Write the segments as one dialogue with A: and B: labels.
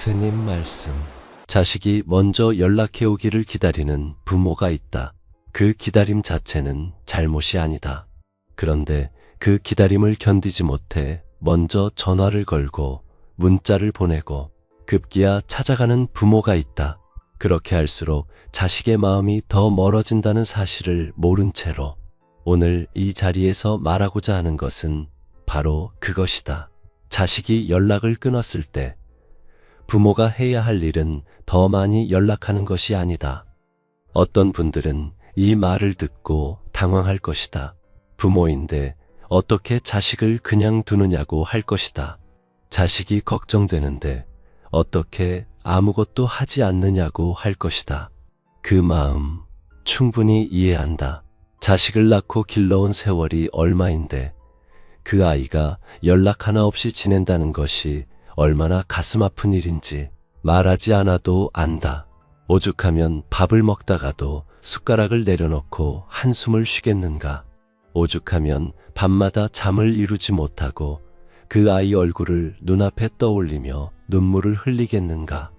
A: 스님 말씀. 자식이 먼저 연락해 오기를 기다리는 부모가 있다. 그 기다림 자체는 잘못이 아니다. 그런데 그 기다림을 견디지 못해 먼저 전화를 걸고 문자를 보내고 급기야 찾아가는 부모가 있다. 그렇게 할수록 자식의 마음이 더 멀어진다는 사실을 모른 채로 오늘 이 자리에서 말하고자 하는 것은 바로 그것이다. 자식이 연락을 끊었을 때 부모가 해야 할 일은 더 많이 연락하는 것이 아니다. 어떤 분들은 이 말을 듣고 당황할 것이다. 부모인데 어떻게 자식을 그냥 두느냐고 할 것이다. 자식이 걱정되는데 어떻게 아무것도 하지 않느냐고 할 것이다. 그 마음 충분히 이해한다. 자식을 낳고 길러온 세월이 얼마인데 그 아이가 연락 하나 없이 지낸다는 것이 얼마나 가슴 아픈 일인지 말하지 않아도 안다. 오죽하면 밥을 먹다가도 숟가락을 내려놓고 한숨을 쉬겠는가. 오죽하면 밤마다 잠을 이루지 못하고 그 아이 얼굴을 눈앞에 떠올리며 눈물을 흘리겠는가.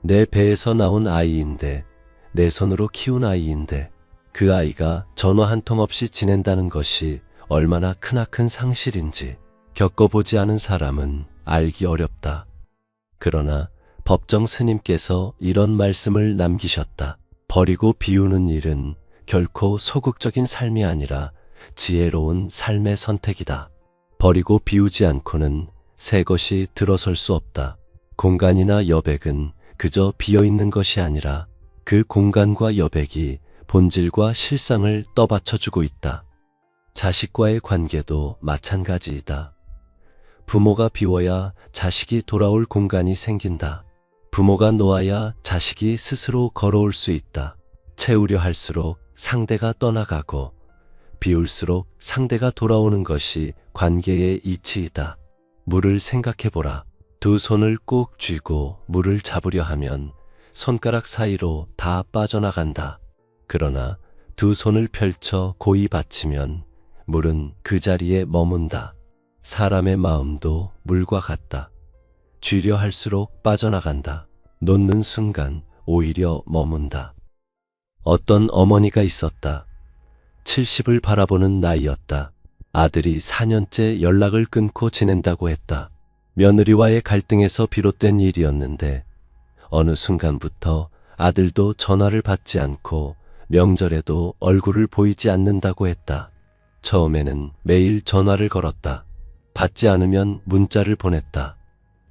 A: 내 배에서 나온 아이인데, 내 손으로 키운 아이인데 그 아이가 전화 한 통 없이 지낸다는 것이 얼마나 크나큰 상실인지 겪어보지 않은 사람은 알기 어렵다. 그러나 법정 스님께서 이런 말씀을 남기셨다. 버리고 비우는 일은 결코 소극적인 삶이 아니라 지혜로운 삶의 선택이다. 버리고 비우지 않고는 새 것이 들어설 수 없다. 공간이나 여백은 그저 비어있는 것이 아니라 그 공간과 여백이 본질과 실상을 떠받쳐주고 있다. 자식과의 관계도 마찬가지이다. 부모가 비워야 자식이 돌아올 공간이 생긴다. 부모가 놓아야 자식이 스스로 걸어올 수 있다. 채우려 할수록 상대가 떠나가고 비울수록 상대가 돌아오는 것이 관계의 이치이다. 물을 생각해보라. 두 손을 꼭 쥐고 물을 잡으려 하면 손가락 사이로 다 빠져나간다. 그러나 두 손을 펼쳐 고이 받치면 물은 그 자리에 머문다. 사람의 마음도 물과 같다. 쥐려 할수록 빠져나간다. 놓는 순간 오히려 머문다. 어떤 어머니가 있었다. 70을 바라보는 나이였다. 아들이 4년째 연락을 끊고 지낸다고 했다. 며느리와의 갈등에서 비롯된 일이었는데 어느 순간부터 아들도 전화를 받지 않고 명절에도 얼굴을 보이지 않는다고 했다. 처음에는 매일 전화를 걸었다. 받지 않으면 문자를 보냈다.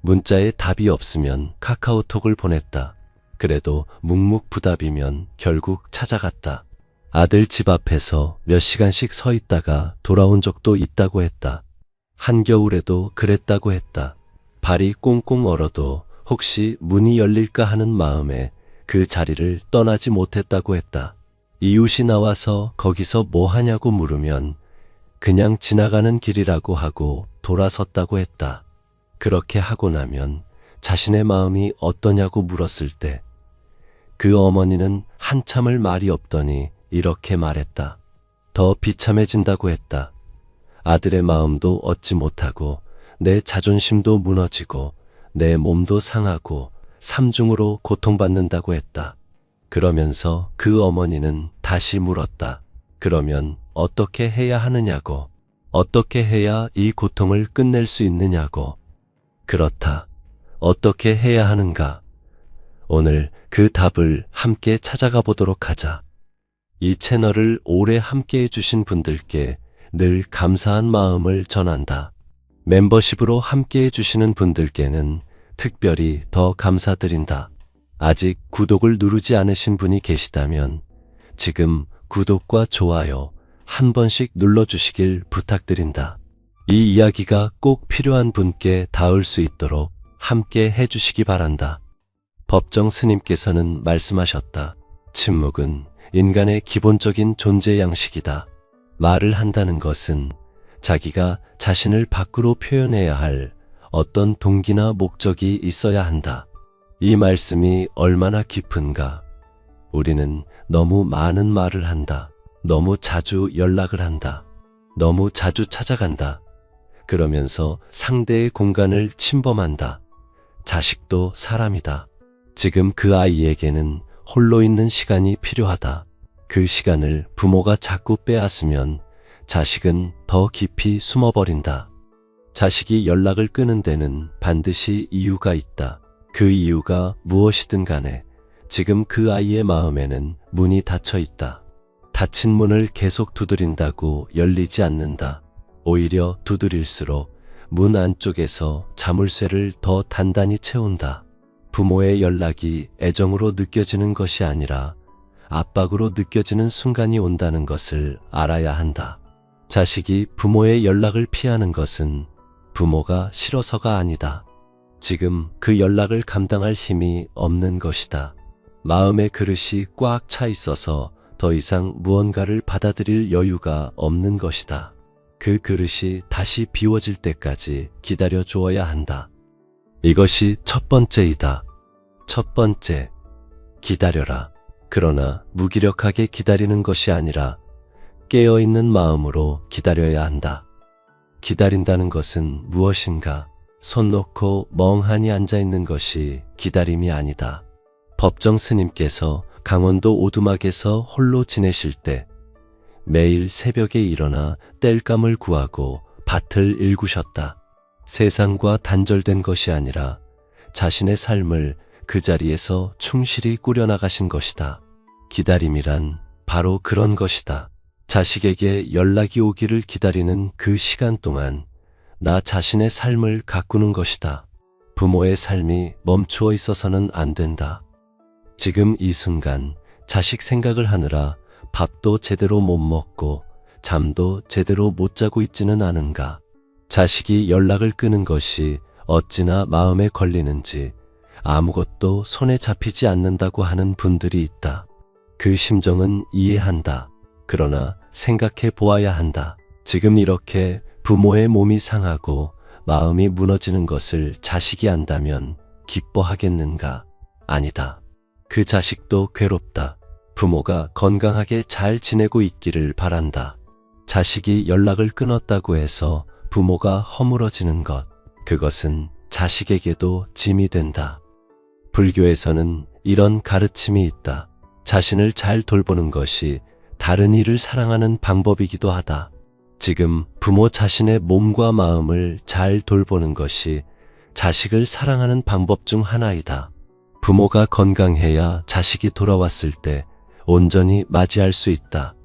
A: 문자에 답이 없으면 카카오톡을 보냈다. 그래도 묵묵부답이면 결국 찾아갔다. 아들 집 앞에서 몇 시간씩 서 있다가 돌아온 적도 있다고 했다. 한겨울에도 그랬다고 했다. 발이 꽁꽁 얼어도 혹시 문이 열릴까 하는 마음에 그 자리를 떠나지 못했다고 했다. 이웃이 나와서 거기서 뭐 하냐고 물으면 그냥 지나가는 길이라고 하고 돌아섰다고 했다. 그렇게 하고 나면 자신의 마음이 어떠냐고 물었을 때 그 어머니는 한참을 말이 없더니 이렇게 말했다. 더 비참해진다고 했다. 아들의 마음도 얻지 못하고 내 자존심도 무너지고 내 몸도 상하고 삼중으로 고통받는다고 했다. 그러면서 그 어머니는 다시 물었다. 그러면 어떻게 해야 하느냐고. 어떻게 해야 이 고통을 끝낼 수 있느냐고. 그렇다. 어떻게 해야 하는가? 오늘 그 답을 함께 찾아가 보도록 하자. 이 채널을 오래 함께 해주신 분들께 늘 감사한 마음을 전한다. 멤버십으로 함께 해주시는 분들께는 특별히 더 감사드린다. 아직 구독을 누르지 않으신 분이 계시다면 지금 구독과 좋아요 한 번씩 눌러주시길 부탁드린다. 이 이야기가 꼭 필요한 분께 닿을 수 있도록 함께 해주시기 바란다. 법정 스님께서는 말씀하셨다. 침묵은 인간의 기본적인 존재 양식이다. 말을 한다는 것은 자기가 자신을 밖으로 표현해야 할 어떤 동기나 목적이 있어야 한다. 이 말씀이 얼마나 깊은가. 우리는 너무 많은 말을 한다. 너무 자주 연락을 한다. 너무 자주 찾아간다. 그러면서 상대의 공간을 침범한다. 자식도 사람이다. 지금 그 아이에게는 홀로 있는 시간이 필요하다. 그 시간을 부모가 자꾸 빼앗으면 자식은 더 깊이 숨어버린다. 자식이 연락을 끊은 데는 반드시 이유가 있다. 그 이유가 무엇이든 간에 지금 그 아이의 마음에는 문이 닫혀 있다. 닫힌 문을 계속 두드린다고 열리지 않는다. 오히려 두드릴수록 문 안쪽에서 자물쇠를 더 단단히 채운다. 부모의 연락이 애정으로 느껴지는 것이 아니라 압박으로 느껴지는 순간이 온다는 것을 알아야 한다. 자식이 부모의 연락을 피하는 것은 부모가 싫어서가 아니다. 지금 그 연락을 감당할 힘이 없는 것이다. 마음의 그릇이 꽉 차 있어서 더 이상 무언가를 받아들일 여유가 없는 것이다. 그 그릇이 다시 비워질 때까지 기다려 주어야 한다. 이것이 첫 번째이다. 첫 번째, 기다려라. 그러나 무기력하게 기다리는 것이 아니라 깨어있는 마음으로 기다려야 한다. 기다린다는 것은 무엇인가? 손 놓고 멍하니 앉아있는 것이 기다림이 아니다. 법정 스님께서 강원도 오두막에서 홀로 지내실 때 매일 새벽에 일어나 땔감을 구하고 밭을 일구셨다. 세상과 단절된 것이 아니라 자신의 삶을 그 자리에서 충실히 꾸려나가신 것이다. 기다림이란 바로 그런 것이다. 자식에게 연락이 오기를 기다리는 그 시간 동안 나 자신의 삶을 가꾸는 것이다. 부모의 삶이 멈추어 있어서는 안 된다. 지금 이 순간 자식 생각을 하느라 밥도 제대로 못 먹고 잠도 제대로 못 자고 있지는 않은가. 자식이 연락을 끄는 것이 어찌나 마음에 걸리는지 아무것도 손에 잡히지 않는다고 하는 분들이 있다. 그 심정은 이해한다. 그러나 생각해 보아야 한다. 지금 이렇게 부모의 몸이 상하고 마음이 무너지는 것을 자식이 안다면 기뻐하겠는가? 아니다. 그 자식도 괴롭다. 부모가 건강하게 잘 지내고 있기를 바란다. 자식이 연락을 끊었다고 해서 부모가 허물어지는 것, 그것은 자식에게도 짐이 된다. 불교에서는 이런 가르침이 있다. 자신을 잘 돌보는 것이 다른 이를 사랑하는 방법이기도 하다. 지금 부모 자신의 몸과 마음을 잘 돌보는 것이 자식을 사랑하는 방법 중 하나이다. 부모가 건강해야 자식이 돌아왔을 때 온전히 맞이할 수 있다.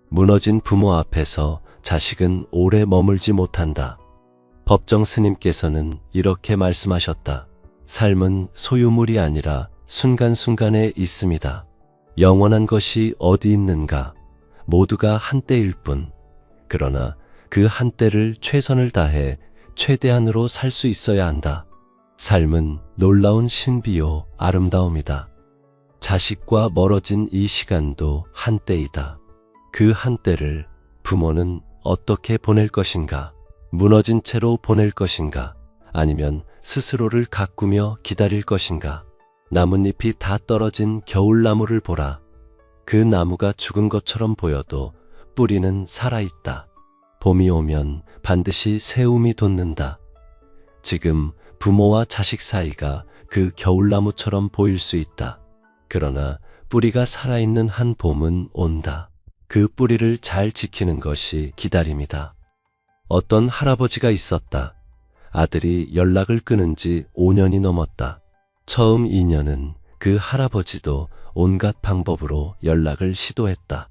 A: 무너진 부모 앞에서 자식은 오래 머물지 못한다. 법정 스님께서는 이렇게 말씀하셨다. 삶은 소유물이 아니라 순간순간에 있습니다. 영원한 것이 어디 있는가? 모두가 한때일 뿐. 그러나 그 한때를 최선을 다해 최대한으로 살 수 있어야 한다. 삶은 놀라운 신비요 아름다움이다. 자식과 멀어진 이 시간도 한때이다. 그 한때를 부모는 어떻게 보낼 것인가? 무너진 채로 보낼 것인가? 아니면 스스로를 가꾸며 기다릴 것인가? 나뭇잎이 다 떨어진 겨울나무를 보라. 그 나무가 죽은 것처럼 보여도 뿌리는 살아있다. 봄이 오면 반드시 새움이 돋는다. 지금 부모와 자식 사이가 그 겨울나무처럼 보일 수 있다. 그러나 뿌리가 살아있는 한 봄은 온다. 그 뿌리를 잘 지키는 것이 기다림이다. 어떤 할아버지가 있었다. 아들이 연락을 끊은 지 5년이 넘었다. 처음 2년은 그 할아버지도 온갖 방법으로 연락을 시도했다.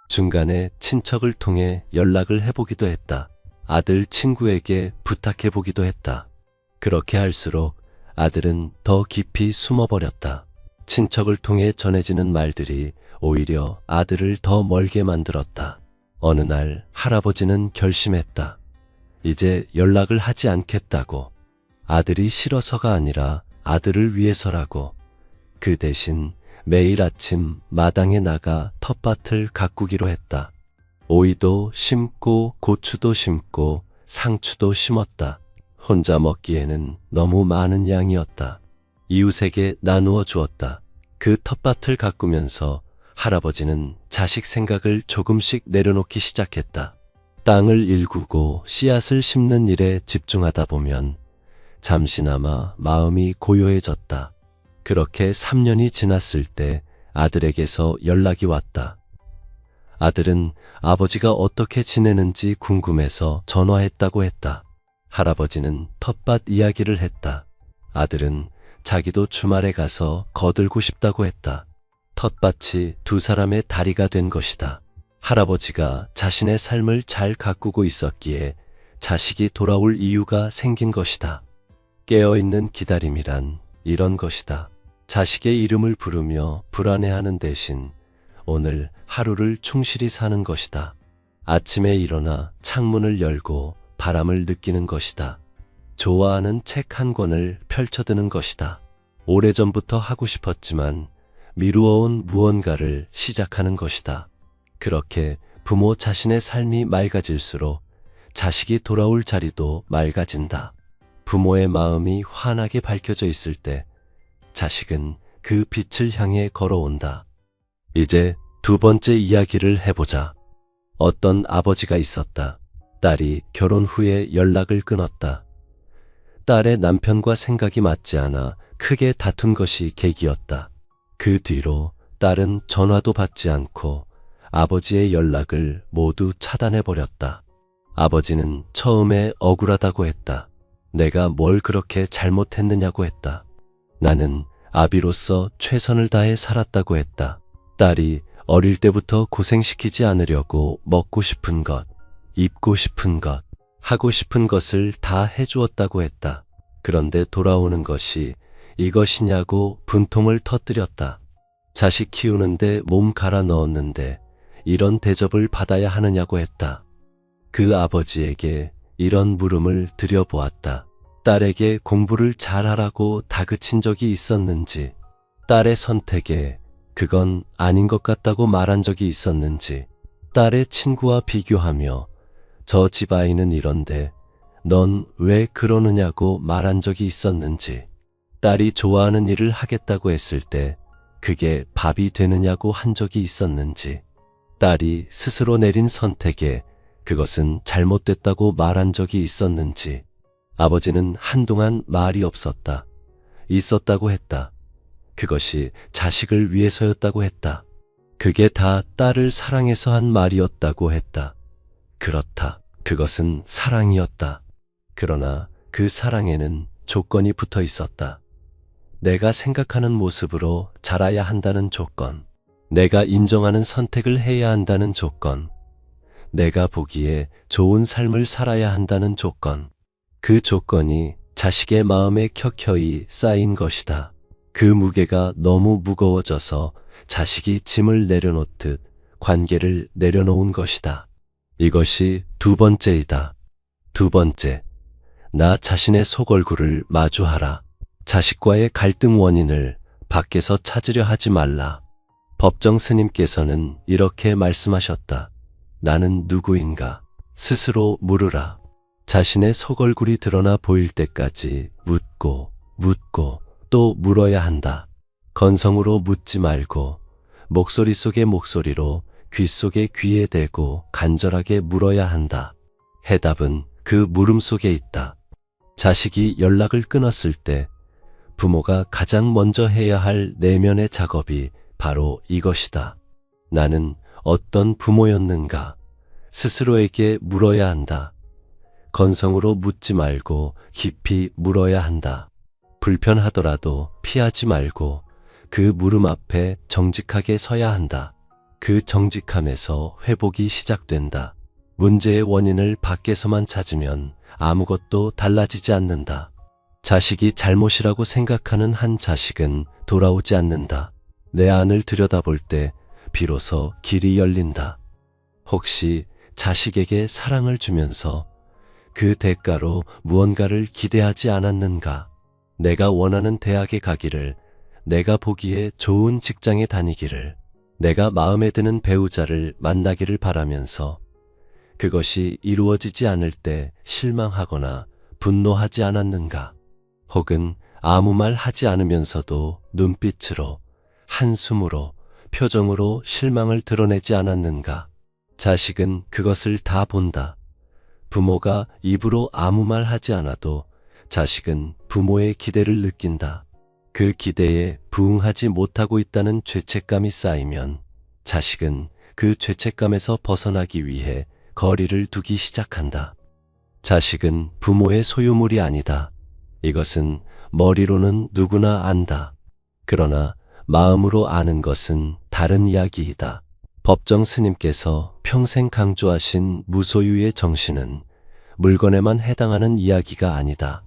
A: 중간에 친척을 통해 연락을 해보기도 했다. 아들 친구에게 부탁해보기도 했다. 그렇게 할수록 아들은 더 깊이 숨어버렸다. 친척을 통해 전해지는 말들이 오히려 아들을 더 멀게 만들었다. 어느 날 할아버지는 결심했다. 이제 연락을 하지 않겠다고. 아들이 싫어서가 아니라 아들을 위해서라고. 그 대신 매일 아침 마당에 나가 텃밭을 가꾸기로 했다. 오이도 심고 고추도 심고 상추도 심었다. 혼자 먹기에는 너무 많은 양이었다. 이웃에게 나누어 주었다. 그 텃밭을 가꾸면서 할아버지는 자식 생각을 조금씩 내려놓기 시작했다. 땅을 일구고 씨앗을 심는 일에 집중하다 보면 잠시나마 마음이 고요해졌다. 그렇게 3년이 지났을 때 아들에게서 연락이 왔다. 아들은 아버지가 어떻게 지내는지 궁금해서 전화했다고 했다. 할아버지는 텃밭 이야기를 했다. 아들은 자기도 주말에 가서 거들고 싶다고 했다. 텃밭이 두 사람의 다리가 된 것이다. 할아버지가 자신의 삶을 잘 가꾸고 있었기에 자식이 돌아올 이유가 생긴 것이다. 깨어있는 기다림이란 이런 것이다. 자식의 이름을 부르며 불안해하는 대신 오늘 하루를 충실히 사는 것이다. 아침에 일어나 창문을 열고 바람을 느끼는 것이다. 좋아하는 책 한 권을 펼쳐드는 것이다. 오래전부터 하고 싶었지만 미루어온 무언가를 시작하는 것이다. 그렇게 부모 자신의 삶이 맑아질수록 자식이 돌아올 자리도 맑아진다. 부모의 마음이 환하게 밝혀져 있을 때 자식은 그 빛을 향해 걸어온다. 이제 두 번째 이야기를 해보자. 어떤 아버지가 있었다. 딸이 결혼 후에 연락을 끊었다. 딸의 남편과 생각이 맞지 않아 크게 다툰 것이 계기였다. 그 뒤로 딸은 전화도 받지 않고 아버지의 연락을 모두 차단해버렸다. 아버지는 처음에 억울하다고 했다. 내가 뭘 그렇게 잘못했느냐고 했다. 나는 아비로서 최선을 다해 살았다고 했다. 딸이 어릴 때부터 고생시키지 않으려고 먹고 싶은 것, 입고 싶은 것, 하고 싶은 것을 다 해주었다고 했다. 그런데 돌아오는 것이 이것이냐고 분통을 터뜨렸다. 자식 키우는데 몸 갈아 넣었는데 이런 대접을 받아야 하느냐고 했다. 그 아버지에게 이런 물음을 드려보았다. 딸에게 공부를 잘하라고 다그친 적이 있었는지, 딸의 선택에 그건 아닌 것 같다고 말한 적이 있었는지, 딸의 친구와 비교하며 저 집 아이는 이런데 넌 왜 그러느냐고 말한 적이 있었는지, 딸이 좋아하는 일을 하겠다고 했을 때 그게 밥이 되느냐고 한 적이 있었는지, 딸이 스스로 내린 선택에 그것은 잘못됐다고 말한 적이 있었는지. 아버지는 한동안 말이 없었다. 있었다고 했다. 그것이 자식을 위해서였다고 했다. 그게 다 딸을 사랑해서 한 말이었다고 했다. 그렇다. 그것은 사랑이었다. 그러나 그 사랑에는 조건이 붙어 있었다. 내가 생각하는 모습으로 자라야 한다는 조건, 내가 인정하는 선택을 해야 한다는 조건, 내가 보기에 좋은 삶을 살아야 한다는 조건, 그 조건이 자식의 마음에 켜켜이 쌓인 것이다. 그 무게가 너무 무거워져서 자식이 짐을 내려놓듯 관계를 내려놓은 것이다. 이것이 두 번째이다. 두 번째, 나 자신의 속얼굴을 마주하라. 자식과의 갈등 원인을 밖에서 찾으려 하지 말라. 법정 스님께서는 이렇게 말씀하셨다. 나는 누구인가? 스스로 물으라. 자신의 속얼굴이 드러나 보일 때까지 묻고 또 물어야 한다. 건성으로 묻지 말고 목소리 속의 목소리로 귀 속에 귀에 대고 간절하게 물어야 한다. 해답은 그 물음 속에 있다. 자식이 연락을 끊었을 때 부모가 가장 먼저 해야 할 내면의 작업이 바로 이것이다. 나는 어떤 부모였는가? 스스로에게 물어야 한다. 건성으로 묻지 말고 깊이 물어야 한다. 불편하더라도 피하지 말고 그 물음 앞에 정직하게 서야 한다. 그 정직함에서 회복이 시작된다. 문제의 원인을 밖에서만 찾으면 아무것도 달라지지 않는다. 자식이 잘못이라고 생각하는 한 자식은 돌아오지 않는다. 내 안을 들여다볼 때 비로소 길이 열린다. 혹시 자식에게 사랑을 주면서 그 대가로 무언가를 기대하지 않았는가? 내가 원하는 대학에 가기를, 내가 보기에 좋은 직장에 다니기를, 내가 마음에 드는 배우자를 만나기를 바라면서 그것이 이루어지지 않을 때 실망하거나 분노하지 않았는가? 혹은 아무 말 하지 않으면서도 눈빛으로, 한숨으로, 표정으로 실망을 드러내지 않았는가? 자식은 그것을 다 본다. 부모가 입으로 아무 말 하지 않아도 자식은 부모의 기대를 느낀다. 그 기대에 부응하지 못하고 있다는 죄책감이 쌓이면 자식은 그 죄책감에서 벗어나기 위해 거리를 두기 시작한다. 자식은 부모의 소유물이 아니다. 이것은 머리로는 누구나 안다. 그러나 마음으로 아는 것은 다른 이야기이다. 법정 스님께서 평생 강조하신 무소유의 정신은 물건에만 해당하는 이야기가 아니다.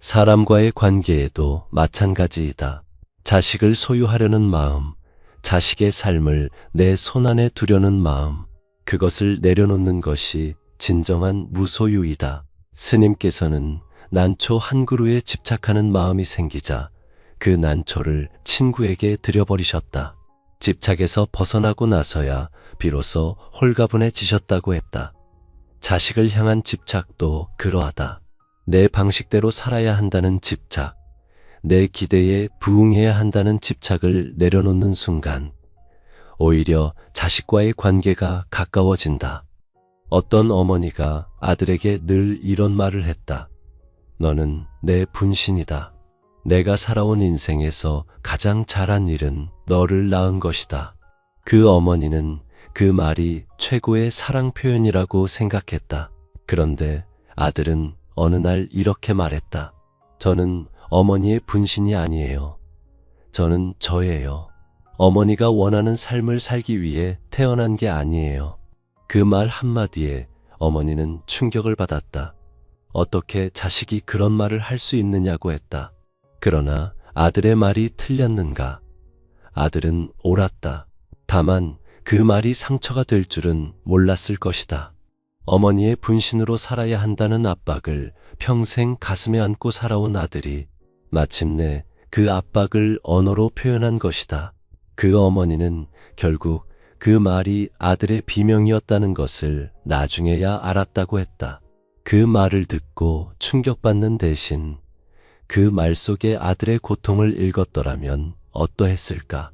A: 사람과의 관계에도 마찬가지이다. 자식을 소유하려는 마음, 자식의 삶을 내 손안에 두려는 마음, 그것을 내려놓는 것이 진정한 무소유이다. 스님께서는 난초 한 그루에 집착하는 마음이 생기자 그 난초를 친구에게 드려버리셨다. 집착에서 벗어나고 나서야 비로소 홀가분해지셨다고 했다. 자식을 향한 집착도 그러하다. 내 방식대로 살아야 한다는 집착, 내 기대에 부응해야 한다는 집착을 내려놓는 순간 오히려 자식과의 관계가 가까워진다. 어떤 어머니가 아들에게 늘 이런 말을 했다. 너는 내 분신이다. 내가 살아온 인생에서 가장 잘한 일은 너를 낳은 것이다. 그 어머니는 그 말이 최고의 사랑 표현이라고 생각했다. 그런데 아들은 어느 날 이렇게 말했다. 저는 어머니의 분신이 아니에요. 저는 저예요. 어머니가 원하는 삶을 살기 위해 태어난 게 아니에요. 그 말 한마디에 어머니는 충격을 받았다. 어떻게 자식이 그런 말을 할 수 있느냐고 했다. 그러나 아들의 말이 틀렸는가? 아들은 옳았다. 다만 그 말이 상처가 될 줄은 몰랐을 것이다. 어머니의 분신으로 살아야 한다는 압박을 평생 가슴에 안고 살아온 아들이 마침내 그 압박을 언어로 표현한 것이다. 그 어머니는 결국 그 말이 아들의 비명이었다는 것을 나중에야 알았다고 했다. 그 말을 듣고 충격받는 대신 그 말 속에 아들의 고통을 읽었더라면 어떠했을까?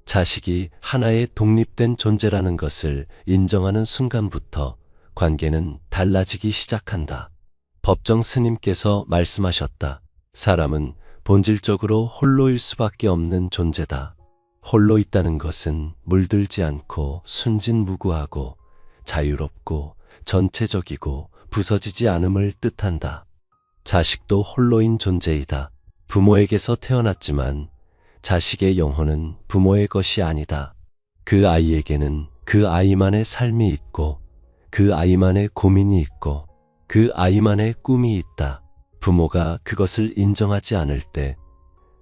A: 자식이 하나의 독립된 존재라는 것을 인정하는 순간부터 관계는 달라지기 시작한다. 법정 스님께서 말씀하셨다. 사람은 본질적으로 홀로일 수밖에 없는 존재다. 홀로 있다는 것은 물들지 않고 순진무구하고 자유롭고 전체적이고 부서지지 않음을 뜻한다. 자식도 홀로인 존재이다. 부모에게서 태어났지만 자식의 영혼은 부모의 것이 아니다. 그 아이에게는 그 아이만의 삶이 있고 그 아이만의 고민이 있고 그 아이만의 꿈이 있다. 부모가 그것을 인정하지 않을 때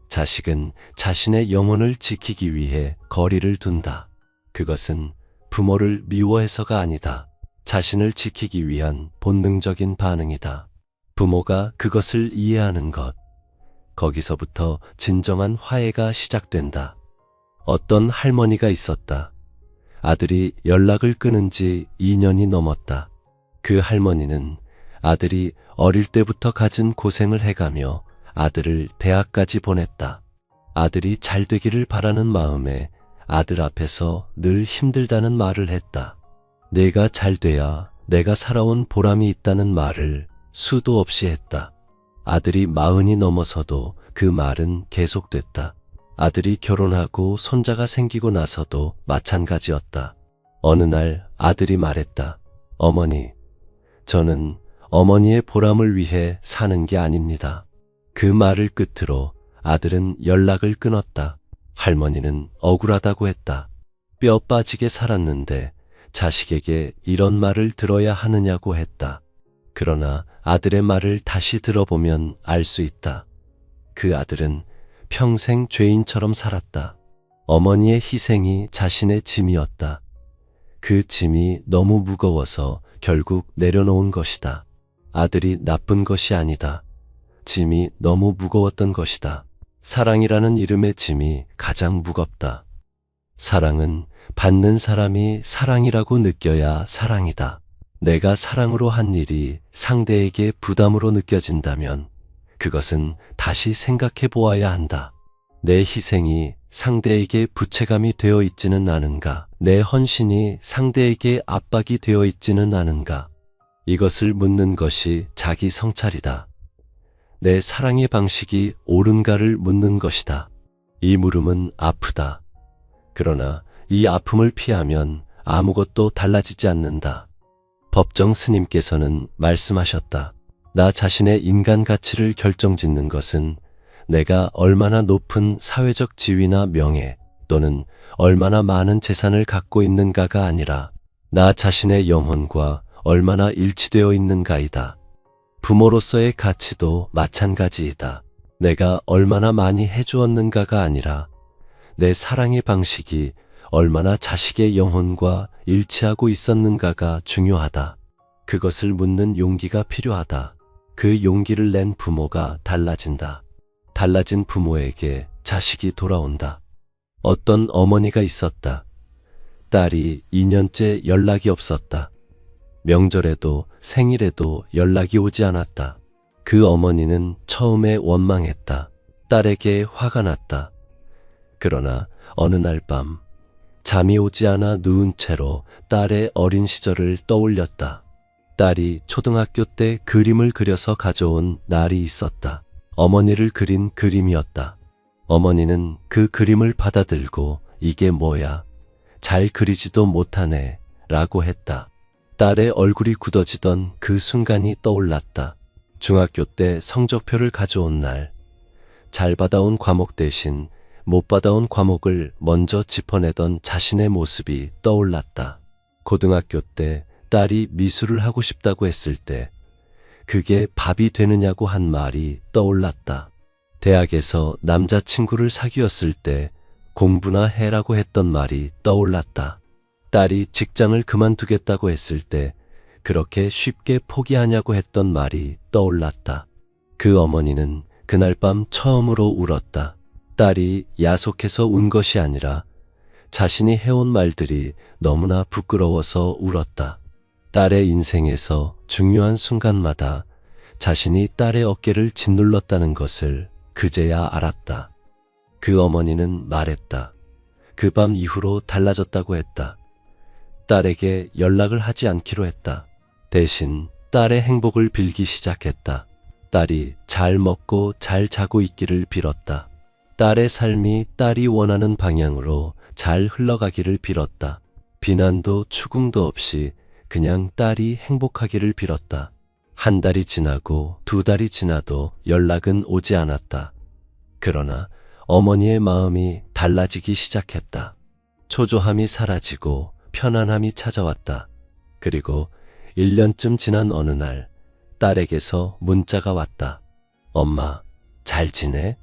A: 자식은 자신의 영혼을 지키기 위해 거리를 둔다. 그것은 부모를 미워해서가 아니다. 자신을 지키기 위한 본능적인 반응이다. 부모가 그것을 이해하는 것, 거기서부터 진정한 화해가 시작된다. 어떤 할머니가 있었다. 아들이 연락을 끊은 지 2년이 넘었다. 그 할머니는 아들이 어릴 때부터 가진 고생을 해가며 아들을 대학까지 보냈다. 아들이 잘 되기를 바라는 마음에 아들 앞에서 늘 힘들다는 말을 했다. 내가 잘 돼야 내가 살아온 보람이 있다는 말을 수도 없이 했다. 아들이 40이 넘어서도 그 말은 계속됐다. 아들이 결혼하고 손자가 생기고 나서도 마찬가지였다. 어느 날 아들이 말했다. 어머니, 저는 어머니의 보람을 위해 사는 게 아닙니다. 그 말을 끝으로 아들은 연락을 끊었다. 할머니는 억울하다고 했다. 뼈 빠지게 살았는데 자식에게 이런 말을 들어야 하느냐고 했다. 그러나 아들의 말을 다시 들어보면 알 수 있다. 그 아들은 평생 죄인처럼 살았다. 어머니의 희생이 자신의 짐이었다. 그 짐이 너무 무거워서 결국 내려놓은 것이다. 아들이 나쁜 것이 아니다. 짐이 너무 무거웠던 것이다. 사랑이라는 이름의 짐이 가장 무겁다. 사랑은 받는 사람이 사랑이라고 느껴야 사랑이다. 내가 사랑으로 한 일이 상대에게 부담으로 느껴진다면 그것은 다시 생각해 보아야 한다. 내 희생이 상대에게 부채감이 되어 있지는 않은가? 내 헌신이 상대에게 압박이 되어 있지는 않은가? 이것을 묻는 것이 자기 성찰이다. 내 사랑의 방식이 옳은가를 묻는 것이다. 이 물음은 아프다. 그러나 이 아픔을 피하면 아무것도 달라지지 않는다. 법정 스님께서는 말씀하셨다. 나 자신의 인간 가치를 결정짓는 것은 내가 얼마나 높은 사회적 지위나 명예 또는 얼마나 많은 재산을 갖고 있는가가 아니라 나 자신의 영혼과 얼마나 일치되어 있는가이다. 부모로서의 가치도 마찬가지이다. 내가 얼마나 많이 해주었는가가 아니라 내 사랑의 방식이 얼마나 자식의 영혼과 일치하고 있었는가가 중요하다. 그것을 묻는 용기가 필요하다. 그 용기를 낸 부모가 달라진다. 달라진 부모에게 자식이 돌아온다. 어떤 어머니가 있었다. 딸이 2년째 연락이 없었다. 명절에도 생일에도 연락이 오지 않았다. 그 어머니는 처음에 원망했다. 딸에게 화가 났다. 그러나 어느 날 밤 잠이 오지 않아 누운 채로 딸의 어린 시절을 떠올렸다. 딸이 초등학교 때 그림을 그려서 가져온 날이 있었다. 어머니를 그린 그림이었다. 어머니는 그 그림을 받아들고 이게 뭐야? 잘 그리지도 못하네 라고 했다. 딸의 얼굴이 굳어지던 그 순간이 떠올랐다. 중학교 때 성적표를 가져온 날, 잘 받아온 과목 대신 못 받아온 과목을 먼저 짚어내던 자신의 모습이 떠올랐다. 고등학교 때 딸이 미술을 하고 싶다고 했을 때 그게 밥이 되느냐고 한 말이 떠올랐다. 대학에서 남자친구를 사귀었을 때 공부나 해라고 했던 말이 떠올랐다. 딸이 직장을 그만두겠다고 했을 때 그렇게 쉽게 포기하냐고 했던 말이 떠올랐다. 그 어머니는 그날 밤 처음으로 울었다. 딸이 야속해서 운 것이 아니라 자신이 해온 말들이 너무나 부끄러워서 울었다. 딸의 인생에서 중요한 순간마다 자신이 딸의 어깨를 짓눌렀다는 것을 그제야 알았다. 그 어머니는 말했다. 그 밤 이후로 달라졌다고 했다. 딸에게 연락을 하지 않기로 했다. 대신 딸의 행복을 빌기 시작했다. 딸이 잘 먹고 잘 자고 있기를 빌었다. 딸의 삶이 딸이 원하는 방향으로 잘 흘러가기를 빌었다. 비난도 추궁도 없이 그냥 딸이 행복하기를 빌었다. 한 달이 지나고 두 달이 지나도 연락은 오지 않았다. 그러나 어머니의 마음이 달라지기 시작했다. 초조함이 사라지고 편안함이 찾아왔다. 그리고 1년쯤 지난 어느 날 딸에게서 문자가 왔다. 엄마, 잘 지내?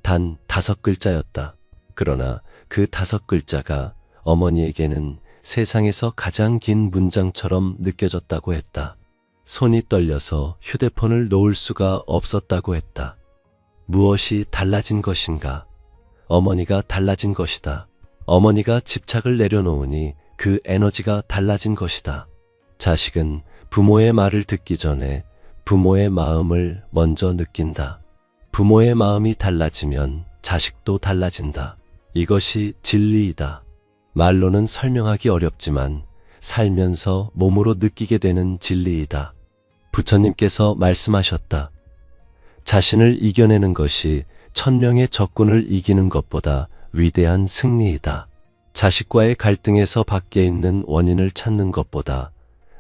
A: 단 5글자였다. 그러나 그 5글자가 어머니에게는 세상에서 가장 긴 문장처럼 느껴졌다고 했다. 손이 떨려서 휴대폰을 놓을 수가 없었다고 했다. 무엇이 달라진 것인가? 어머니가 달라진 것이다. 어머니가 집착을 내려놓으니 그 에너지가 달라진 것이다. 자식은 부모의 말을 듣기 전에 부모의 마음을 먼저 느낀다. 부모의 마음이 달라지면 자식도 달라진다. 이것이 진리이다. 말로는 설명하기 어렵지만 살면서 몸으로 느끼게 되는 진리이다. 부처님께서 말씀하셨다. 자신을 이겨내는 것이 1000명의 적군을 이기는 것보다 위대한 승리이다. 자식과의 갈등에서 밖에 있는 원인을 찾는 것보다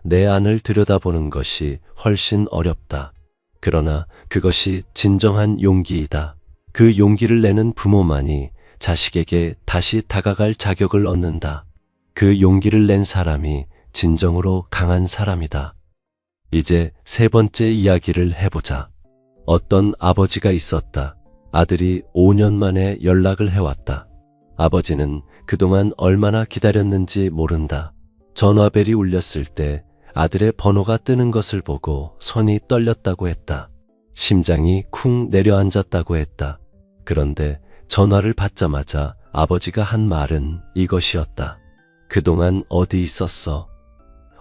A: 내 안을 들여다보는 것이 훨씬 어렵다. 그러나 그것이 진정한 용기이다. 그 용기를 내는 부모만이 자식에게 다시 다가갈 자격을 얻는다. 그 용기를 낸 사람이 진정으로 강한 사람이다. 이제 세 번째 이야기를 해보자. 어떤 아버지가 있었다. 아들이 5년 만에 연락을 해왔다. 아버지는 그동안 얼마나 기다렸는지 모른다. 전화벨이 울렸을 때 아들의 번호가 뜨는 것을 보고 손이 떨렸다고 했다. 심장이 쿵 내려앉았다고 했다. 그런데 전화를 받자마자 아버지가 한 말은 이것이었다. 그동안 어디 있었어?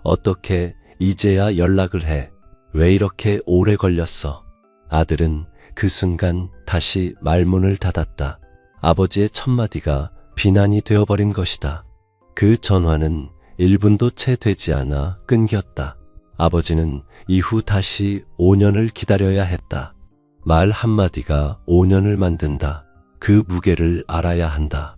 A: 어떻게 이제야 연락을 해? 왜 이렇게 오래 걸렸어? 아들은 그 순간 다시 말문을 닫았다. 아버지의 첫마디가 비난이 되어버린 것이다. 그 전화는 1분도 채 되지 않아 끊겼다. 아버지는 이후 다시 5년을 기다려야 했다. 말 한마디가 5년을 만든다. 그 무게를 알아야 한다.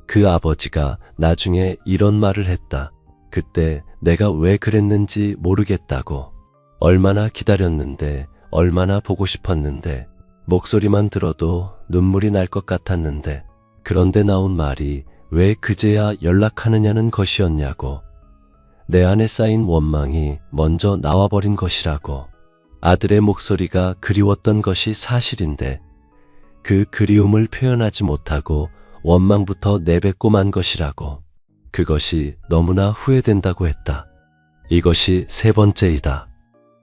A: 그 아버지가 나중에 이런 말을 했다. 그때 내가 왜 그랬는지 모르겠다고. 얼마나 기다렸는데, 얼마나 보고 싶었는데, 목소리만 들어도 눈물이 날 것 같았는데, 그런데 나온 말이 왜 그제야 연락하느냐는 것이었냐고. 내 안에 쌓인 원망이 먼저 나와버린 것이라고. 아들의 목소리가 그리웠던 것이 사실인데 그 그리움을 표현하지 못하고 원망부터 내뱉고 만 것이라고. 그것이 너무나 후회된다고 했다. 이것이 세 번째이다.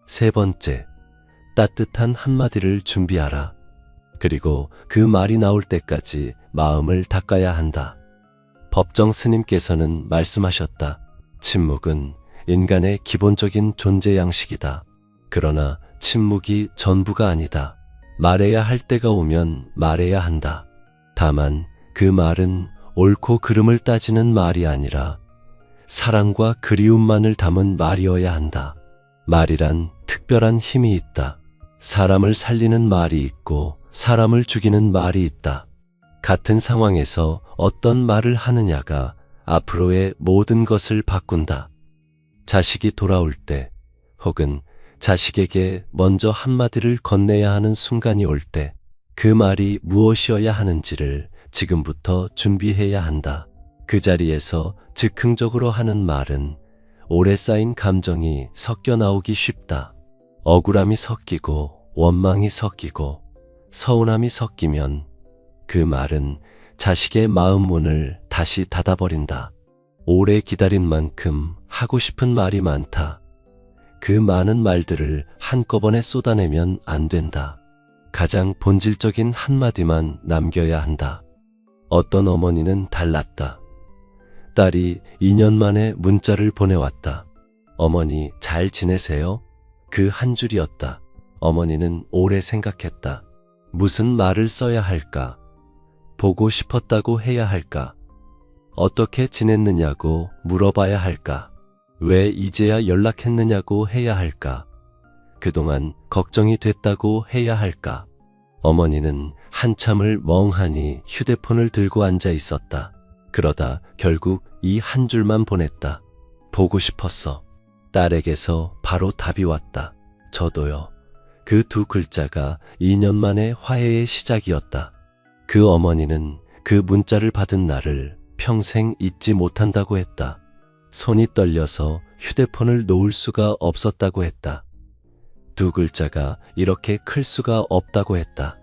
A: 세 번째, 따뜻한 한마디를 준비하라. 그리고 그 말이 나올 때까지 마음을 닦아야 한다. 법정 스님께서는 말씀하셨다. 침묵은 인간의 기본적인 존재 양식이다. 그러나 침묵이 전부가 아니다. 말해야 할 때가 오면 말해야 한다. 다만 그 말은 옳고 그름을 따지는 말이 아니라 사랑과 그리움만을 담은 말이어야 한다. 말이란 특별한 힘이 있다. 사람을 살리는 말이 있고 사람을 죽이는 말이 있다. 같은 상황에서 어떤 말을 하느냐가 앞으로의 모든 것을 바꾼다. 자식이 돌아올 때 혹은 자식에게 먼저 한마디를 건네야 하는 순간이 올 때 그 말이 무엇이어야 하는지를 지금부터 준비해야 한다. 그 자리에서 즉흥적으로 하는 말은 오래 쌓인 감정이 섞여 나오기 쉽다. 억울함이 섞이고 원망이 섞이고 서운함이 섞이면 그 말은 자식의 마음 문을 다시 닫아버린다. 오래 기다린 만큼 하고 싶은 말이 많다. 그 많은 말들을 한꺼번에 쏟아내면 안 된다. 가장 본질적인 한마디만 남겨야 한다. 어떤 어머니는 달랐다. 딸이 2년 만에 문자를 보내왔다. 어머니 잘 지내세요? 그 한 줄이었다. 어머니는 오래 생각했다. 무슨 말을 써야 할까? 보고 싶었다고 해야 할까? 어떻게 지냈느냐고 물어봐야 할까? 왜 이제야 연락했느냐고 해야 할까? 그동안 걱정이 됐다고 해야 할까? 어머니는 한참을 멍하니 휴대폰을 들고 앉아 있었다. 그러다 결국 이 한 줄만 보냈다. 보고 싶었어. 딸에게서 바로 답이 왔다. 저도요. 그 두 글자가 2년 만의 화해의 시작이었다. 그 어머니는 그 문자를 받은 날을 평생 잊지 못한다고 했다. 손이 떨려서 휴대폰을 놓을 수가 없었다고 했다. 두 글자가 이렇게 클 수가 없다고 했다.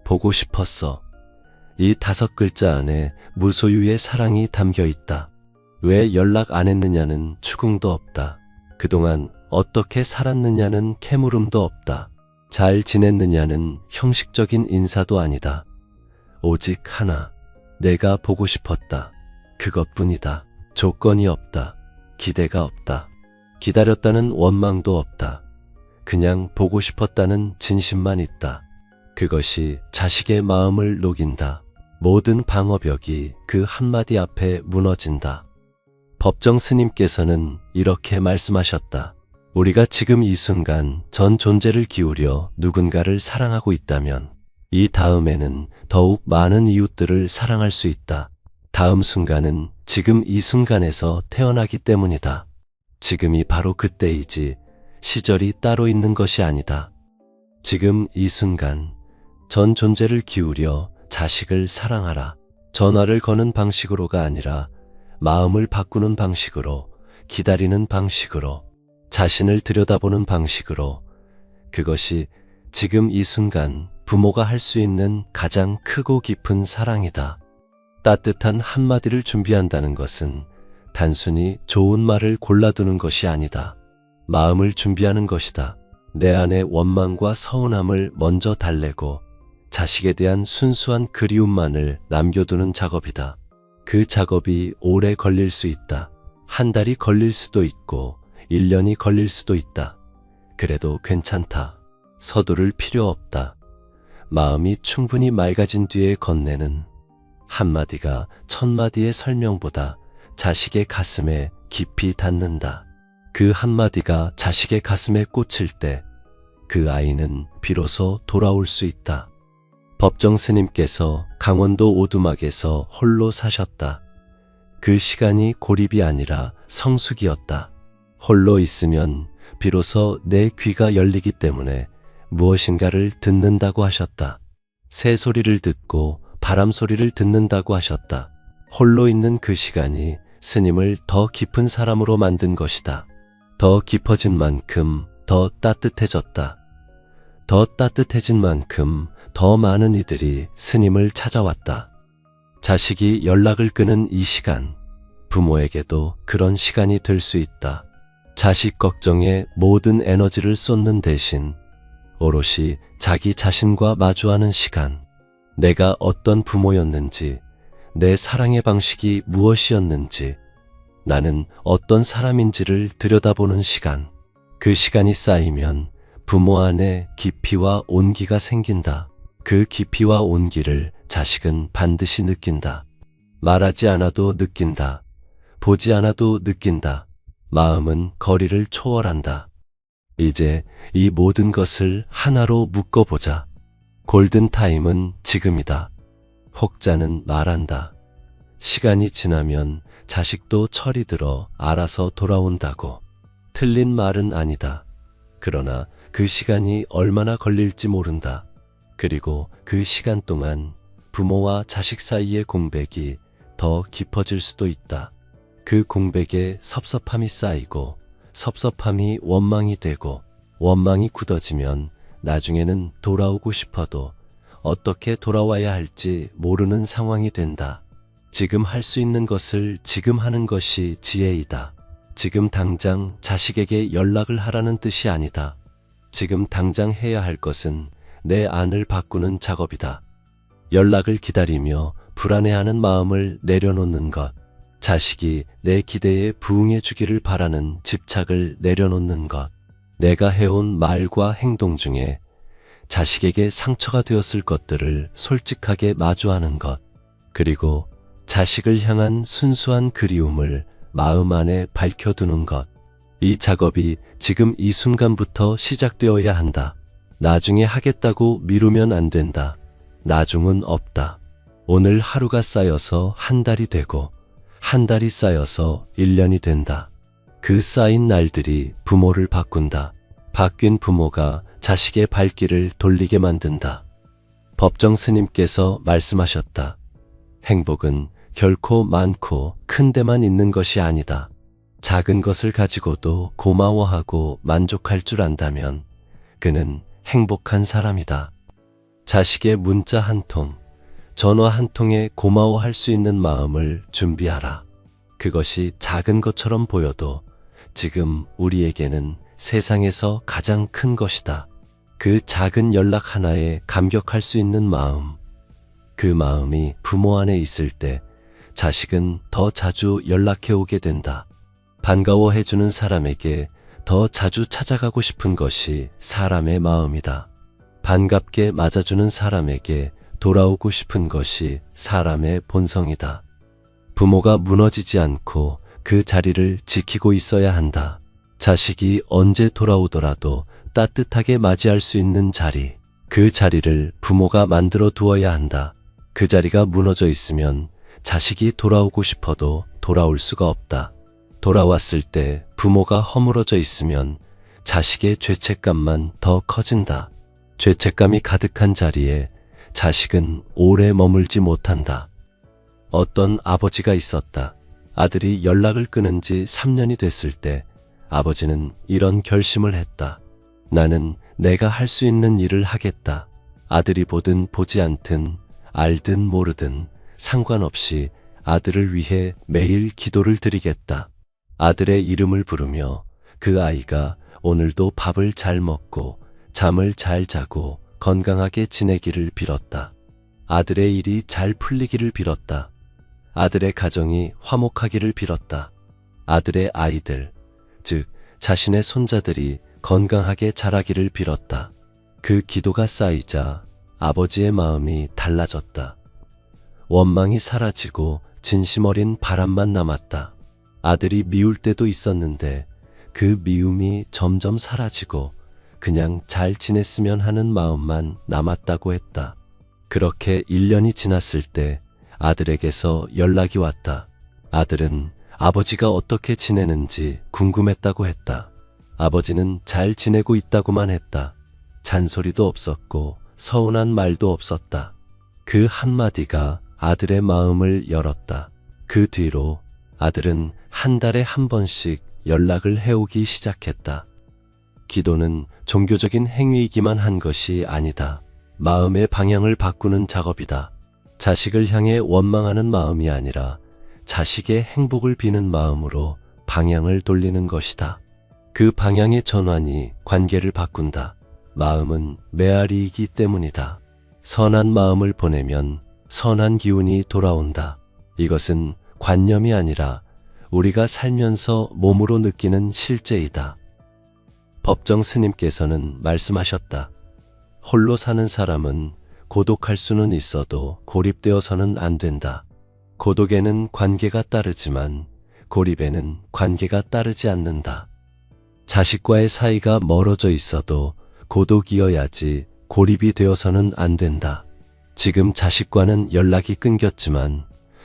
A: 보고 싶었어. 이 5글자 안에 무소유의 사랑이 담겨 있다. 왜 연락 안 했느냐는 추궁도 없다. 그동안 어떻게 살았느냐는 캐물음도 없다. 잘 지냈느냐는 형식적인 인사도 아니다. 오직 하나, 내가 보고 싶었다. 그것뿐이다. 조건이 없다. 기대가 없다. 기다렸다는 원망도 없다. 그냥 보고 싶었다는 진심만 있다. 그것이 자식의 마음을 녹인다. 모든 방어벽이 그 한마디 앞에 무너진다. 법정 스님께서는 이렇게 말씀하셨다. 우리가 지금 이 순간 전 존재를 기울여 누군가를 사랑하고 있다면 이 다음에는 더욱 많은 이웃들을 사랑할 수 있다. 다음 순간은 지금 이 순간에서 태어나기 때문이다. 지금이 바로 그때이지 시절이 따로 있는 것이 아니다. 지금 이 순간 전 존재를 기울여 자식을 사랑하라. 전화를 거는 방식으로가 아니라 마음을 바꾸는 방식으로, 기다리는 방식으로, 자신을 들여다보는 방식으로. 그것이 지금 이 순간 부모가 할 수 있는 가장 크고 깊은 사랑이다. 따뜻한 한마디를 준비한다는 것은 단순히 좋은 말을 골라두는 것이 아니다. 마음을 준비하는 것이다. 내 안의 원망과 서운함을 먼저 달래고 자식에 대한 순수한 그리움만을 남겨두는 작업이다. 그 작업이 오래 걸릴 수 있다. 한 달이 걸릴 수도 있고 1년이 걸릴 수도 있다. 그래도 괜찮다. 서두를 필요 없다. 마음이 충분히 맑아진 뒤에 건네는 한마디가 1000마디의 설명보다 자식의 가슴에 깊이 닿는다. 그 한마디가 자식의 가슴에 꽂힐 때 그 아이는 비로소 돌아올 수 있다. 법정 스님께서 강원도 오두막에서 홀로 사셨다. 그 시간이 고립이 아니라 성숙이었다. 홀로 있으면 비로소 내 귀가 열리기 때문에 무엇인가를 듣는다고 하셨다. 새 소리를 듣고 바람 소리를 듣는다고 하셨다. 홀로 있는 그 시간이 스님을 더 깊은 사람으로 만든 것이다. 더 깊어진 만큼 더 따뜻해졌다. 더 따뜻해진 만큼 더 많은 이들이 스님을 찾아왔다. 자식이 연락을 끄는 이 시간, 부모에게도 그런 시간이 될 수 있다. 자식 걱정에 모든 에너지를 쏟는 대신 오롯이 자기 자신과 마주하는 시간, 내가 어떤 부모였는지, 내 사랑의 방식이 무엇이었는지, 나는 어떤 사람인지를 들여다보는 시간, 그 시간이 쌓이면 부모 안에 깊이와 온기가 생긴다. 그 깊이와 온기를 자식은 반드시 느낀다. 말하지 않아도 느낀다. 보지 않아도 느낀다. 마음은 거리를 초월한다. 이제 이 모든 것을 하나로 묶어보자. 골든타임은 지금이다. 혹자는 말한다. 시간이 지나면 자식도 철이 들어 알아서 돌아온다고. 틀린 말은 아니다. 그러나 그 시간이 얼마나 걸릴지 모른다. 그리고 그 시간 동안 부모와 자식 사이의 공백이 더 깊어질 수도 있다. 그 공백에 섭섭함이 쌓이고 섭섭함이 원망이 되고 원망이 굳어지면 나중에는 돌아오고 싶어도 어떻게 돌아와야 할지 모르는 상황이 된다. 지금 할 수 있는 것을 지금 하는 것이 지혜이다. 지금 당장 자식에게 연락을 하라는 뜻이 아니다. 지금 당장 해야 할 것은 내 안을 바꾸는 작업이다. 연락을 기다리며 불안해하는 마음을 내려놓는 것, 자식이 내 기대에 부응해 주기를 바라는 집착을 내려놓는 것, 내가 해온 말과 행동 중에 자식에게 상처가 되었을 것들을 솔직하게 마주하는 것, 그리고 자식을 향한 순수한 그리움을 마음 안에 밝혀두는 것. 이 작업이 지금 이 순간부터 시작되어야 한다. 나중에 하겠다고 미루면 안 된다. 나중은 없다. 오늘 하루가 쌓여서 한 달이 되고 한 달이 쌓여서 1년이 된다. 그 쌓인 날들이 부모를 바꾼다. 바뀐 부모가 자식의 발길을 돌리게 만든다. 법정 스님께서 말씀하셨다. 행복은 결코 많고 큰 데만 있는 것이 아니다. 작은 것을 가지고도 고마워하고 만족할 줄 안다면 그는 행복한 사람이다. 자식의 문자 한 통, 전화 한 통에 고마워할 수 있는 마음을 준비하라. 그것이 작은 것처럼 보여도 지금 우리에게는 세상에서 가장 큰 것이다. 그 작은 연락 하나에 감격할 수 있는 마음, 그 마음이 부모 안에 있을 때 자식은 더 자주 연락해 오게 된다. 반가워해주는 사람에게 더 자주 찾아가고 싶은 것이 사람의 마음이다. 반갑게 맞아주는 사람에게 돌아오고 싶은 것이 사람의 본성이다. 부모가 무너지지 않고 그 자리를 지키고 있어야 한다. 자식이 언제 돌아오더라도 따뜻하게 맞이할 수 있는 자리, 그 자리를 부모가 만들어 두어야 한다. 그 자리가 무너져 있으면 자식이 돌아오고 싶어도 돌아올 수가 없다. 돌아왔을 때 부모가 허물어져 있으면 자식의 죄책감만 더 커진다. 죄책감이 가득한 자리에 자식은 오래 머물지 못한다. 어떤 아버지가 있었다. 아들이 연락을 끊은 지 3년이 됐을 때 아버지는 이런 결심을 했다. 나는 내가 할 수 있는 일을 하겠다. 아들이 보든 보지 않든 알든 모르든 상관없이 아들을 위해 매일 기도를 드리겠다. 아들의 이름을 부르며 그 아이가 오늘도 밥을 잘 먹고 잠을 잘 자고 건강하게 지내기를 빌었다. 아들의 일이 잘 풀리기를 빌었다. 아들의 가정이 화목하기를 빌었다. 아들의 아이들, 즉 자신의 손자들이 건강하게 자라기를 빌었다. 그 기도가 쌓이자 아버지의 마음이 달라졌다. 원망이 사라지고 진심 어린 바람만 남았다. 아들이 미울 때도 있었는데 그 미움이 점점 사라지고 그냥 잘 지냈으면 하는 마음만 남았다고 했다. 그렇게 1년이 지났을 때 아들에게서 연락이 왔다. 아들은 아버지가 어떻게 지내는지 궁금했다고 했다. 아버지는 잘 지내고 있다고만 했다. 잔소리도 없었고 서운한 말도 없었다. 그 한마디가 아들의 마음을 열었다. 그 뒤로 아들은 한 달에 한 번씩 연락을 해오기 시작했다. 기도는 종교적인 행위이기만 한 것이 아니다. 마음의 방향을 바꾸는 작업이다. 자식을 향해 원망하는 마음이 아니라 자식의 행복을 비는 마음으로 방향을 돌리는 것이다. 그 방향의 전환이 관계를 바꾼다. 마음은 메아리이기 때문이다. 선한 마음을 보내면 선한 기운이 돌아온다. 이것은 관념이 아니라 우리가 살면서 몸으로 느끼는 실제이다. 법정 스님께서는 말씀하셨다. 홀로 사는 사람은 고독할 수는 있어도 고립되어서는 안 된다. 고독에는 관계가 따르지만 고립에는 관계가 따르지 않는다. 자식과의 사이가 멀어져 있어도 고독이어야지 고립이 되어서는 안 된다. 지금 자식과는 연락이 끊겼지만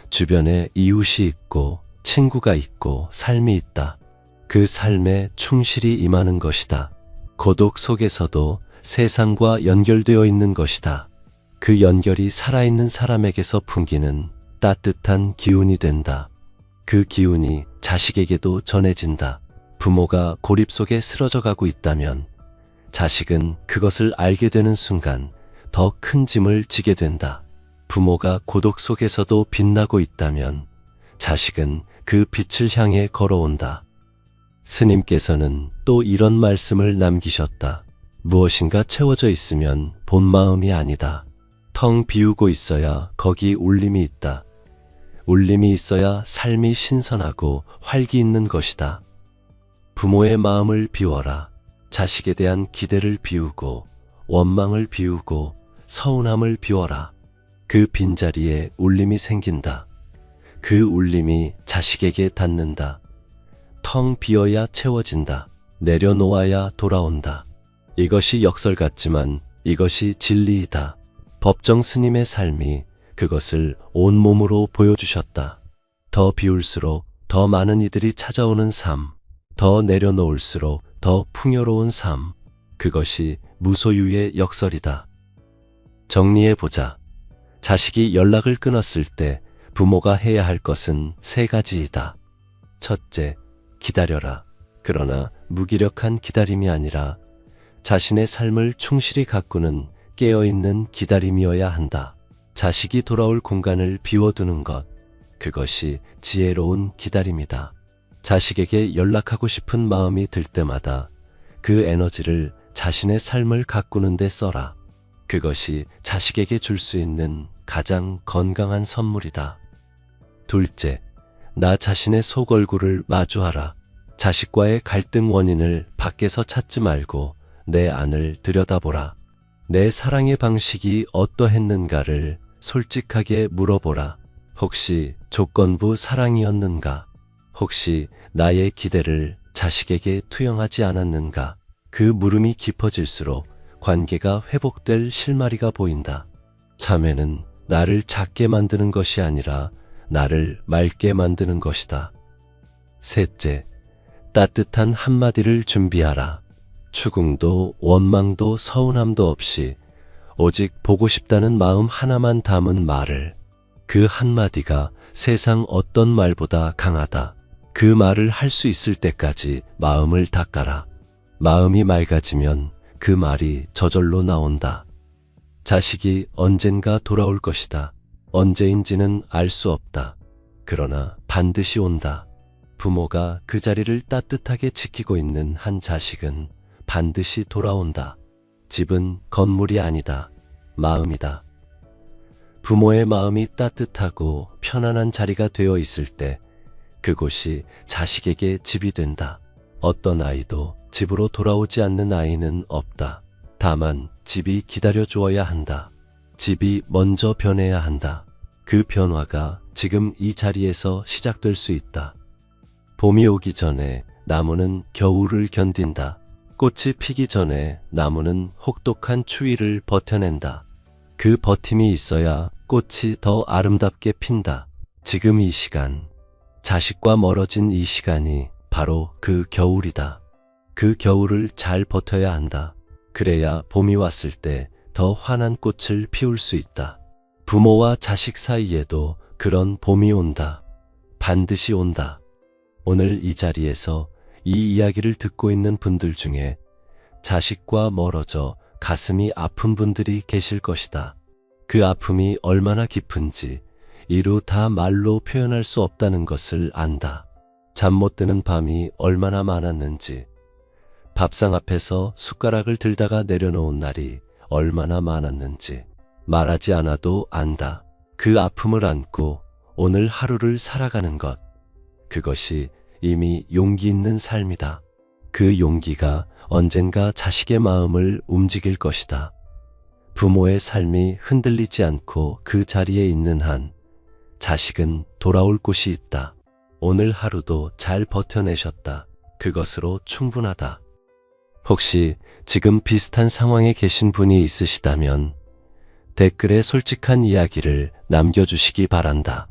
A: 주변에 이웃이 있고 친구가 있고 삶이 있다. 그 삶에 충실히 임하는 것이다. 고독 속에서도 세상과 연결되어 있는 것이다. 그 연결이 살아있는 사람에게서 풍기는 따뜻한 기운이 된다. 그 기운이 자식에게도 전해진다. 부모가 고립 속에 쓰러져 가고 있다면 자식은 그것을 알게 되는 순간 더 큰 짐을 지게 된다. 부모가 고독 속에서도 빛나고 있다면 자식은 그 빛을 향해 걸어온다. 스님께서는 또 이런 말씀을 남기셨다. 무엇인가 채워져 있으면 본 마음이 아니다. 텅 비우고 있어야 거기 울림이 있다. 울림이 있어야 삶이 신선하고 활기 있는 것이다. 부모의 마음을 비워라. 자식에 대한 기대를 비우고 원망을 비우고 서운함을 비워라. 그 빈자리에 울림이 생긴다. 그 울림이 자식에게 닿는다. 텅 비어야 채워진다. 내려놓아야 돌아온다. 이것이 역설 같지만 이것이 진리이다. 법정 스님의 삶이 그것을 온몸으로 보여주셨다. 더 비울수록 더 많은 이들이 찾아오는 삶, 더 내려놓을수록 더 풍요로운 삶, 그것이 무소유의 역설이다. 정리해보자. 자식이 연락을 끊었을 때 부모가 해야 할 것은 3가지이다. 첫째, 기다려라. 그러나 무기력한 기다림이 아니라 자신의 삶을 충실히 가꾸는 깨어있는 기다림이어야 한다. 자식이 돌아올 공간을 비워두는 것, 그것이 지혜로운 기다림이다. 자식에게 연락하고 싶은 마음이 들 때마다 그 에너지를 자신의 삶을 가꾸는 데 써라. 그것이 자식에게 줄 수 있는 가장 건강한 선물이다. 둘째, 나 자신의 속 얼굴을 마주하라. 자식과의 갈등 원인을 밖에서 찾지 말고 내 안을 들여다보라. 내 사랑의 방식이 어떠했는가를 솔직하게 물어보라. 혹시 조건부 사랑이었는가? 혹시 나의 기대를 자식에게 투영하지 않았는가? 그 물음이 깊어질수록 관계가 회복될 실마리가 보인다. 참회는 나를 작게 만드는 것이 아니라 나를 맑게 만드는 것이다. 셋째, 따뜻한 한마디를 준비하라. 추궁도 원망도 서운함도 없이 오직 보고 싶다는 마음 하나만 담은 말을. 그 한마디가 세상 어떤 말보다 강하다. 그 말을 할 수 있을 때까지 마음을 닦아라. 마음이 맑아지면 그 말이 저절로 나온다. 자식이 언젠가 돌아올 것이다. 언제인지는 알 수 없다. 그러나 반드시 온다. 부모가 그 자리를 따뜻하게 지키고 있는 한 자식은 반드시 돌아온다. 집은 건물이 아니다. 마음이다. 부모의 마음이 따뜻하고 편안한 자리가 되어 있을 때 그곳이 자식에게 집이 된다. 어떤 아이도 집으로 돌아오지 않는 아이는 없다. 다만 집이 기다려 주어야 한다. 집이 먼저 변해야 한다. 그 변화가 지금 이 자리에서 시작될 수 있다. 봄이 오기 전에 나무는 겨울을 견딘다. 꽃이 피기 전에 나무는 혹독한 추위를 버텨낸다. 그 버팀이 있어야 꽃이 더 아름답게 핀다. 지금 이 시간, 자식과 멀어진 이 시간이 바로 그 겨울이다. 그 겨울을 잘 버텨야 한다. 그래야 봄이 왔을 때 더 환한 꽃을 피울 수 있다. 부모와 자식 사이에도 그런 봄이 온다. 반드시 온다. 오늘 이 자리에서 이 이야기를 듣고 있는 분들 중에 자식과 멀어져 가슴이 아픈 분들이 계실 것이다. 그 아픔이 얼마나 깊은지 이루 다 말로 표현할 수 없다는 것을 안다. 잠 못 드는 밤이 얼마나 많았는지, 밥상 앞에서 숟가락을 들다가 내려놓은 날이 얼마나 많았는지 말하지 않아도 안다. 그 아픔을 안고 오늘 하루를 살아가는 것, 그것이 이미 용기 있는 삶이다. 그 용기가 언젠가 자식의 마음을 움직일 것이다. 부모의 삶이 흔들리지 않고 그 자리에 있는 한 자식은 돌아올 곳이 있다. 오늘 하루도 잘 버텨내셨다. 그것으로 충분하다. 혹시 지금 비슷한 상황에 계신 분이 있으시다면 댓글에 솔직한 이야기를 남겨주시기 바란다.